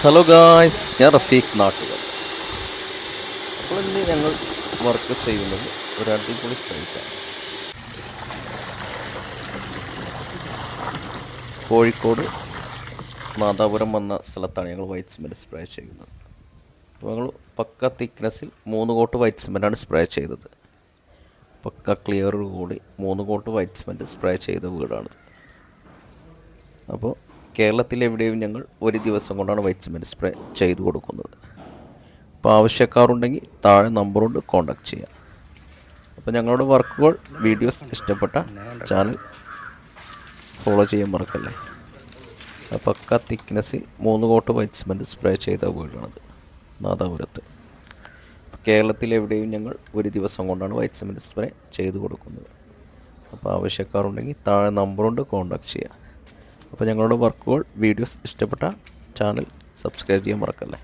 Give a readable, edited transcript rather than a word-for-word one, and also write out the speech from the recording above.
Hello guys, ഞാൻ റഫീഖ് നാട്ടുകാർ. അപ്പോൾ ഇന്ന് ഞങ്ങൾ വർക്ക് ചെയ്യുന്നത് ഒരു അടിപൊളി സൈറ്റാണ്. കോഴിക്കോട് നാദാപുരം വന്ന സ്ഥലത്താണ് ഞങ്ങൾ വൈറ്റ് സിമെൻറ്റ് സ്പ്രേ ചെയ്യുന്നത്. അപ്പോൾ ഞങ്ങൾ പക്ക തിക്നെസ്സിൽ 3 കോട്ട് വൈറ്റ് സിമെൻറ്റാണ് സ്പ്രേ ചെയ്തത്. പക്ക ക്ലിയർ കൂടി 3 കോട്ട് വൈറ്റ് സിമെൻറ്റ് സ്പ്രേ ചെയ്ത വീടാണിത്. അപ്പോൾ കേരളത്തിലെവിടെയും ഞങ്ങൾ ഒരു ദിവസം കൊണ്ടാണ് വൈറ്റ് സിമെൻറ്റ് സ്പ്രേ ചെയ്തു കൊടുക്കുന്നത്. അപ്പോൾ ആവശ്യക്കാരുണ്ടെങ്കിൽ താഴെ നമ്പറുണ്ട്, കോൺടാക്ട് ചെയ്യാം. അപ്പോൾ ഞങ്ങളുടെ വർക്കുകൾ വീഡിയോസ് ഇഷ്ടപ്പെട്ട ചാനൽ ഫോളോ ചെയ്യാൻ മറക്കല്ലേ. പക്ക തിക്നെസ്സിൽ 3 കോട്ട് വൈറ്റ് സിമെൻറ്റ് സ്പ്രേ ചെയ്ത വീടാണത് നാദാപുരത്ത്. കേരളത്തിലെവിടെയും ഞങ്ങൾ ഒരു ദിവസം കൊണ്ടാണ് വൈറ്റ് സിമെൻറ്റ് സ്പ്രേ ചെയ്തു കൊടുക്കുന്നത്. അപ്പോൾ ആവശ്യക്കാരുണ്ടെങ്കിൽ താഴെ നമ്പറുണ്ട്, കോൺടാക്ട് ചെയ്യാം. അപ്പോൾ ഞങ്ങളുടെ വർക്കുകൾ വീഡിയോസ് ഇഷ്ടപ്പെട്ട ചാനൽ സബ്സ്ക്രൈബ് ചെയ്യാൻ മറക്കല്ലേ.